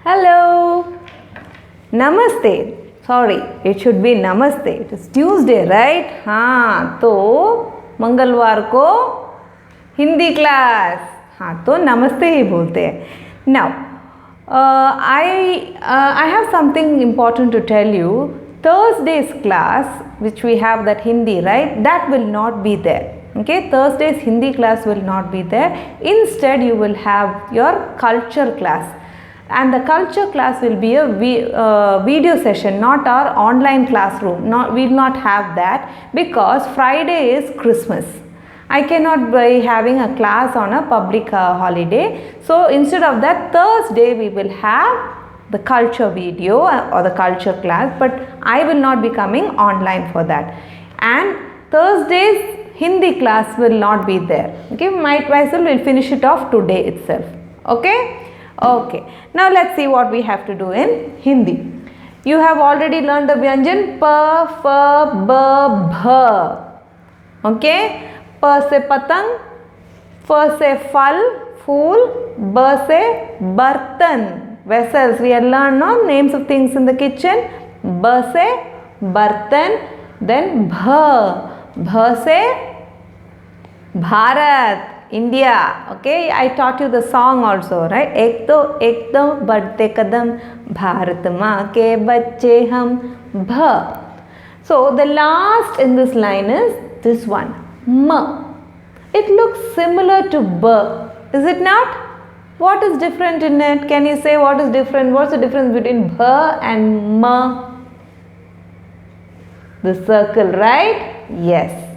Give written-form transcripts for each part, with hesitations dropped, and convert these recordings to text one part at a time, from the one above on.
Hello. Namaste. Sorry, it should be Namaste. It is Tuesday, right? हाँ तो मंगलवार को हिंदी क्लास, हाँ तो नमस्ते ही बोलते हैं. Now, I have something important to tell you. Thursday's class, which we have that Hindi, right? That will not be there. Okay, Thursday's Hindi class will not be there. Instead, you will have your culture class. And the culture class will be a video session, not our online classroom. We will not have that because Friday is Christmas. I cannot be having a class on a public holiday. So instead of that, Thursday we will have the culture video or the culture class, but I will not be coming online for that. And Thursday's Hindi class will not be there. Okay, might myself will finish it off today itself. Okay. Okay, now let's see what we have to do in Hindi. You have already learned the Vyanjan pa, fa, ba, bha. Okay, pa se patang, fa se phal, fool, ba se bartan, vessels. We have learned no names of things in the kitchen. Ba se bartan, then bha se Bharat, India. Okay, I taught you the song also, right? ek do badhte kadam Bharat maa ke bacche hum bha. So the last in this line is this one, ma. It looks similar to ba, is it not? What is different in it? Can you say what is different? What's the difference between ba and ma? The circle, right? Yes.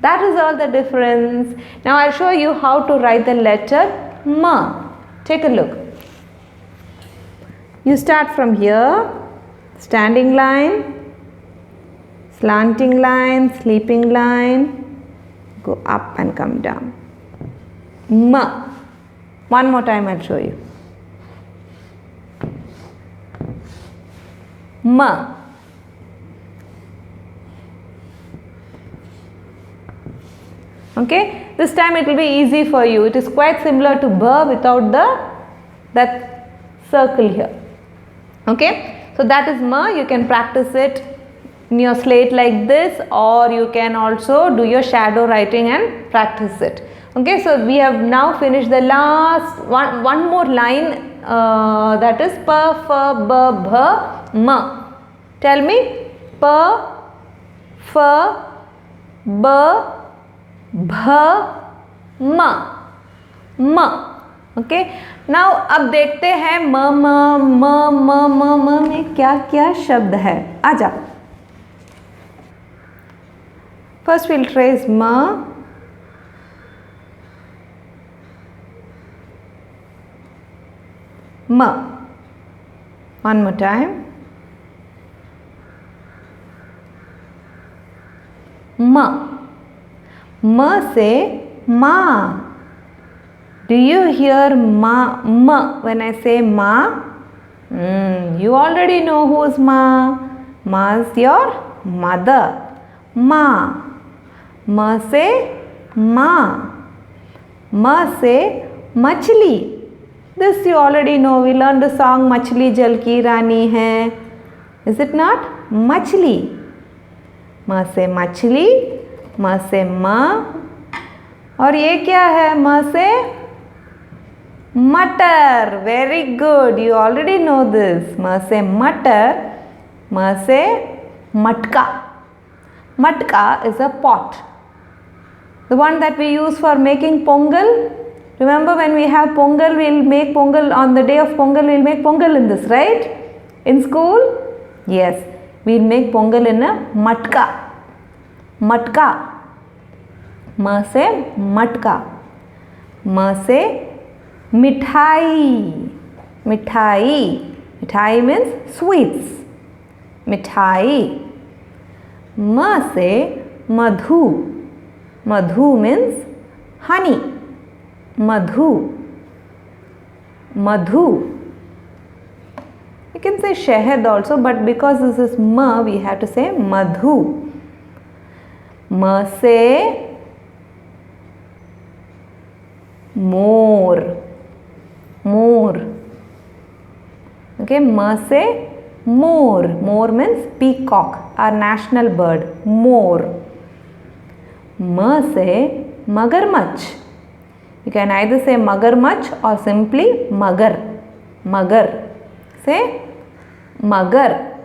That is all the difference. Now I'll show you how to write the letter ma. Take a look. You start from here, standing line, slanting line, sleeping line, go up and come down. Ma. One more time I'll show you. Ma. Okay, this time it will be easy for you. It is quite similar to ba without that circle here. Okay, so that is ma. You can practice it in your slate like this, or you can also do your shadow writing and practice it. Okay, so we have now finished the last one more line, that is pa, fa, ba, bha, ma. Tell me, pa, fa, ba, bha, ma. Okay, now अब देखते हैं म में क्या क्या शब्द है. आजा. First we'll trace ma. One more time. Ma se ma. Do you hear ma when I say ma? You already know who is ma. Ma is your mother. Ma. Ma se ma. Ma se machli. This you already know. We learned the song Machli Jal Ki Rani Hai. Is it not? Machli. Ma se machli. म से माँ. और ये क्या है? म से मटर. Very good, you already know this. म से मटर. म से मटका. मटका is a pot, the one that we use for making pongal. Remember when we have pongal, we'll make pongal on the day of pongal. We'll make pongal in this, right? In school, yes, we'll make pongal in a matka. मटका. म से मटका. म से मिठाई. मिठाई. मिठाई means sweets. मिठाई. म से मधु. मधु means honey. Madhu. Madhu. You can say शहद also, but because this is ma, we have to say madhu. म से मोर. मोर. Okay, ma se more. More means peacock, our national bird. More. Ma se magarmach. You can either say magarmach or simply magar. Magar. Say magar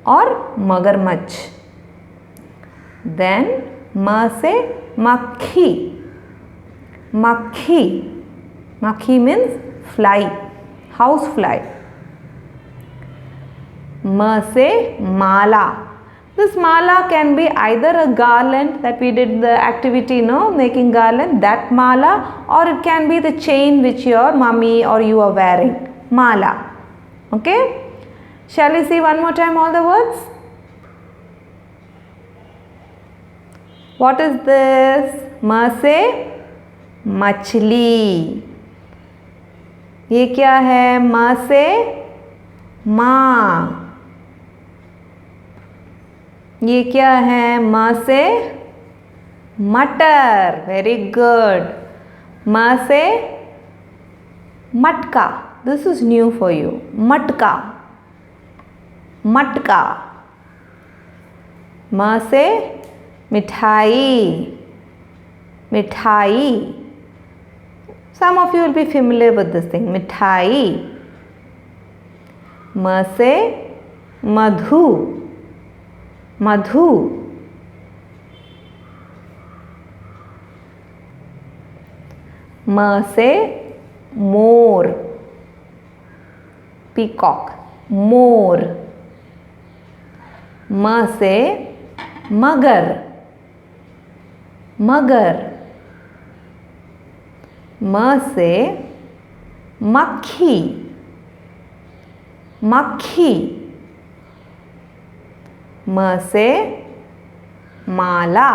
or magarmach. Then ma se makhi. Makhi. Makhi means fly, house fly. Ma se mala. This mala can be either a garland that we did the activity, no, making garland, that mala, or it can be the chain which your mummy or you are wearing. Mala. Okay? Shall we see one more time all the words? What is this? Ma se मछली. ये क्या है? माँ से माँ. ये क्या है? माँ से मटर. Very good. माँ से मटका. This is new for you. मटका. मटका. माँ से मिठाई. मिठाई. Some of you will be familiar with this thing. Mithai. Ma se madhu. Madhu. Ma se more. Peacock. More. Ma se magar. Magar. म से मक्खी. मक्खी. म से माला.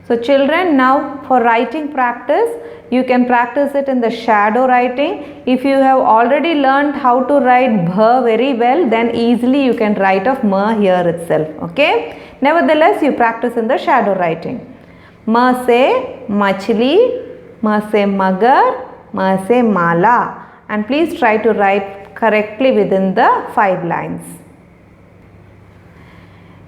So children, now for writing practice, you can practice it in the shadow writing. If you have already learned how to write bh very well, then easily you can write of ma here itself. Okay. Nevertheless, you practice in the shadow writing. म से मछली. म से मगर. म से माला. And please try to write correctly within the 5 lines.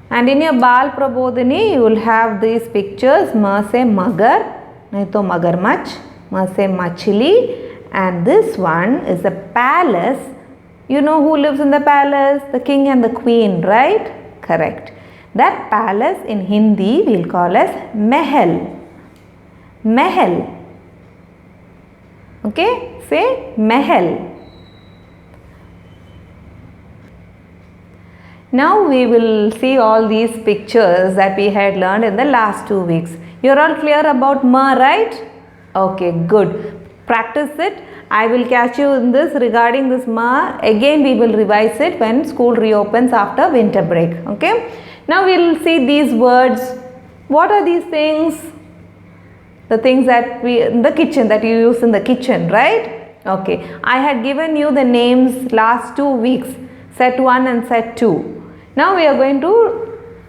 And in your Bal Prabodhini, you will have these pictures. म से मगर, नहीं तो मगरमच्छ. म से मछली. And this one is a palace. You know who lives in the palace? The king and the queen, right? Correct. That palace in Hindi we will call as Mahal. Mahal. Okay? Say Mahal. Now we will see all these pictures that we had learned in the last 2 weeks. You are all clear about ma, right? Okay, good. Practice it. I will catch you in this regarding this ma. Again we will revise it when school reopens after winter break. Okay? Now we will see these words. What are these things? The things that we in the kitchen, that you use in the kitchen, right? Okay. I had given you the names last 2 weeks, set 1 and set 2. Now we are going to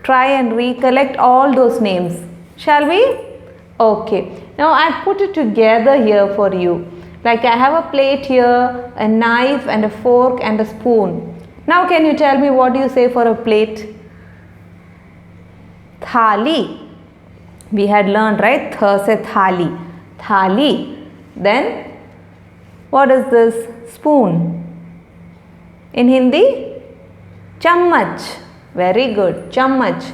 try and recollect all those names. Shall we? Okay. Now I put it together here for you. Like I have a plate here, a knife and a fork and a spoon. Now can you tell me what do you say for a plate? Thali. We had learned, right? Tha se thali. Thali. Then what is this? Spoon. In Hindi? Chammach. Very good. Chammach.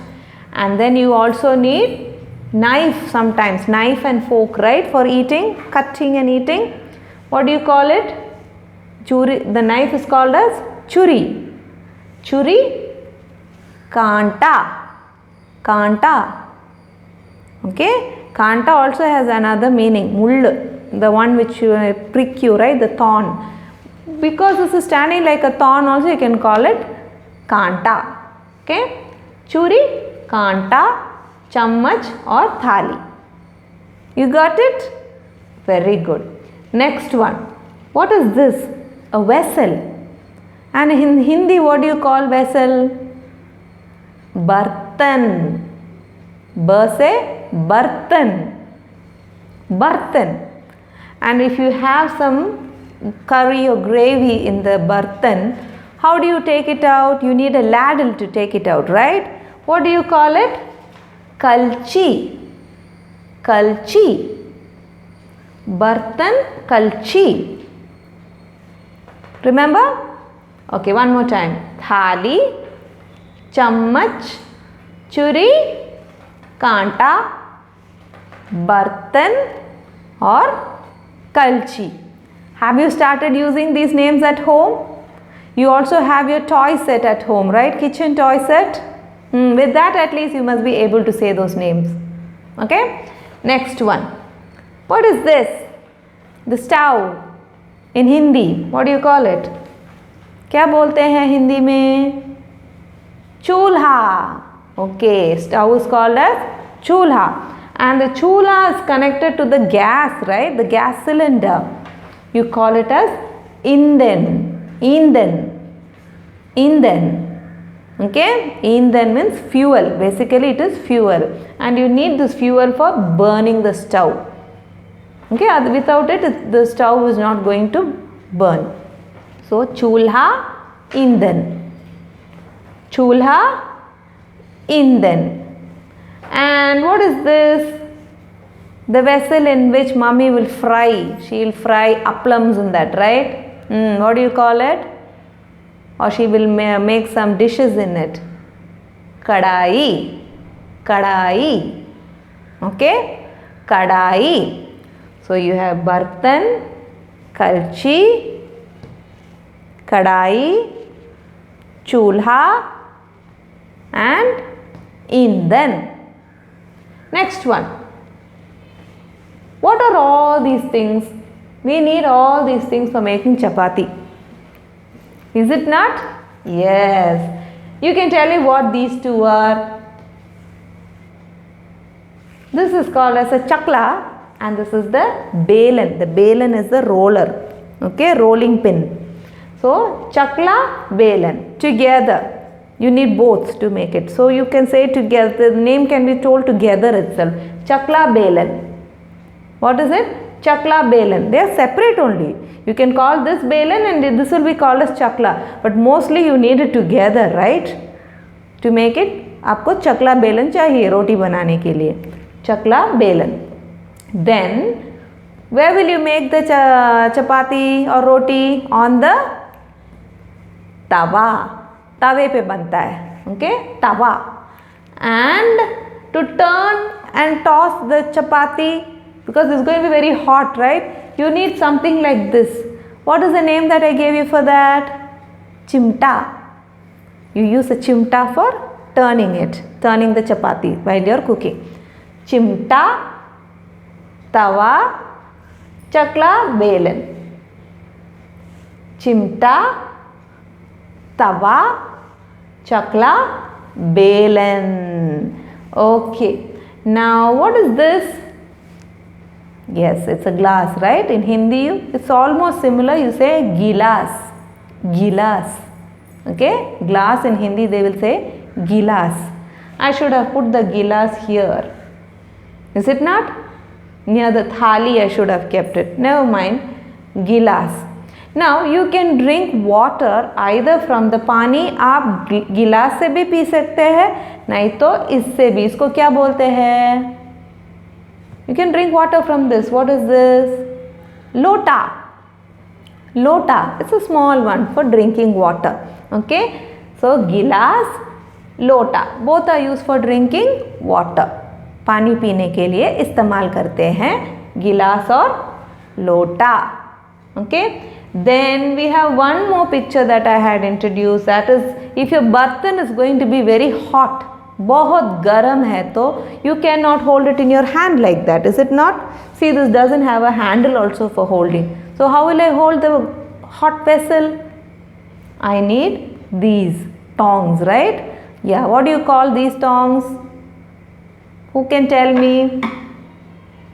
And then you also need knife sometimes. Knife and fork, right? For eating, cutting and eating. What do you call it? Churi. The knife is called as churi. Churi. Kanta. Kanta. Okay. Kanta also has another meaning. Mull. The one which you prick you, right? The thorn. Because this is standing like a thorn also, you can call it Kanta. Okay. Churi, Kanta, Chammach or Thali. You got it? Very good. Next one. What is this? A vessel. And in Hindi, what do you call vessel? Bartan. B se bartan. Bartan. And if you have some curry or gravy in the bartan, how do you take it out? You need a ladle to take it out, right? What do you call it? Kalchi. Kalchi. Bartan, kalchi. Remember? Okay, one more time. Thali, chammach, churi, kanta, bartan or kalchi. Have you started using these names at home? You also have your toy set at home, right? Kitchen toy set. With that at least you must be able to say those names. Okay? Next one. What is this? The stove. In Hindi, what do you call it? क्या बोलते हैं हिंदी में? चूल्हा. Okay, stove is called as chulha. And the chulha is connected to the gas, right? The gas cylinder. You call it as Inden. Okay? Inden means fuel. Basically it is fuel. And you need this fuel for burning the stove. Okay? Without it, the stove is not going to burn. So, chulha, Inden. Chulha, Inden. And what is this? The vessel in which mummy will fry. She will fry applams in that, right? What do you call it? Or she will make some dishes in it. Kadai. Kadai. Okay? Kadai. So you have bartan, kalchi, kadai, chulha and Inden. Next one. What are all these things? We need all these things for making chapati. Is it not? Yes. You can tell me what these two are. This is called as a chakla and this is the belan. The belan is the roller. Okay, rolling pin. So, chakla, belan. Together. You need both to make it. So, you can say together. The name can be told together itself. Chakla, belan. What is it? Chakla, belan. They are separate only. You can call this belan and this will be called as chakla. But mostly you need it together, right? To make it, आपको chakla belan चाहिए रोटी बनाने के लिए. Chakla belan. Then, where will you make the chapati or roti? On the tawa. तवे पे बनता है. Okay? Tawa. And to turn and toss the chapati, because it's going to be very hot, right? You need something like this. What is the name that I gave you for that? Chimta. You use a chimta for turning it, turning the chapati while you're cooking. Chimta, tawa, chakla, belan. Chimta, tawa, chakla, belan. Okay. Now what is this? Yes, it's a glass, right? In Hindi, it's almost similar. You say gilas. Gilas. Okay? Glass in Hindi, they will say gilas. I should have put the gilas here. Is it not? Near the thali, I should have kept it. Never mind. Gilas. Now, you can drink water either from the pani. आप गिलास से भी P सकते हैं, नहीं तो इससे भी. इसको क्या बोलते हैं? You can drink water from this. What is this? Lota. Lota. It's a small one for drinking water. Okay. So, gilas, lota. Both are used for drinking water. पानी पीने के लिए इस्तेमाल करते हैं गिलास और लोटा. Okay. Then we have one more picture that I had introduced. That is, if your bartan is going to be very hot, बहुत गर्म है तो you cannot hold it in your hand like that, is it not? See, this doesn't have a handle also for holding. So how will I hold the hot vessel? I need these tongs, right? Yeah, what do you call these tongs? Who can tell me?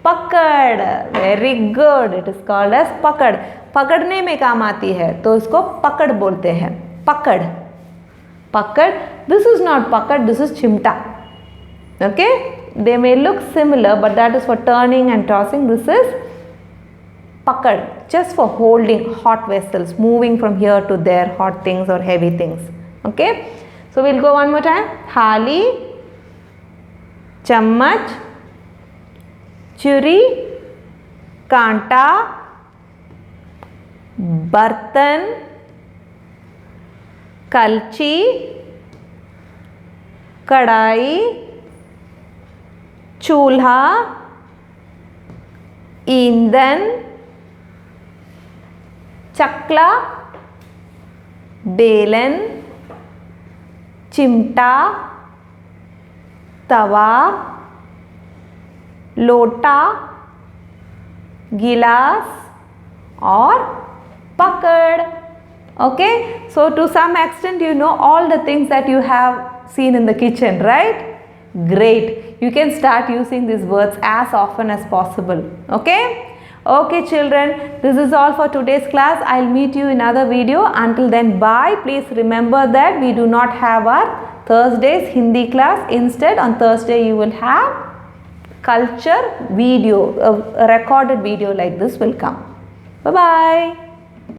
पकड़. Very good. It is called as पकड़. पकड़ने में काम आती है तो इसको पकड़ बोलते हैं. पकड़. Pakad. This is not pakad, this is chimta. Okay? They may look similar, but that is for turning and tossing. This is Pakad, just for holding hot vessels, moving from here to there, hot things or heavy things. Okay, so we'll go one more time. Thali, chammach, churi, kanta, bartan, kalchi, kadai, चूल्हा, ईंधन, चकला, बेलन, चिमटा, तवा, लोटा, गिलास और पकड़. Okay, so to some extent you know all the things that you have seen in the kitchen, right? Great. You can start using these words as often as possible. Okay? Okay children, this is all for today's class. I'll meet you in another video. Until then, bye. Please remember that we do not have our Thursday's Hindi class. Instead, on Thursday you will have culture video, a recorded video like this will come. Bye-bye.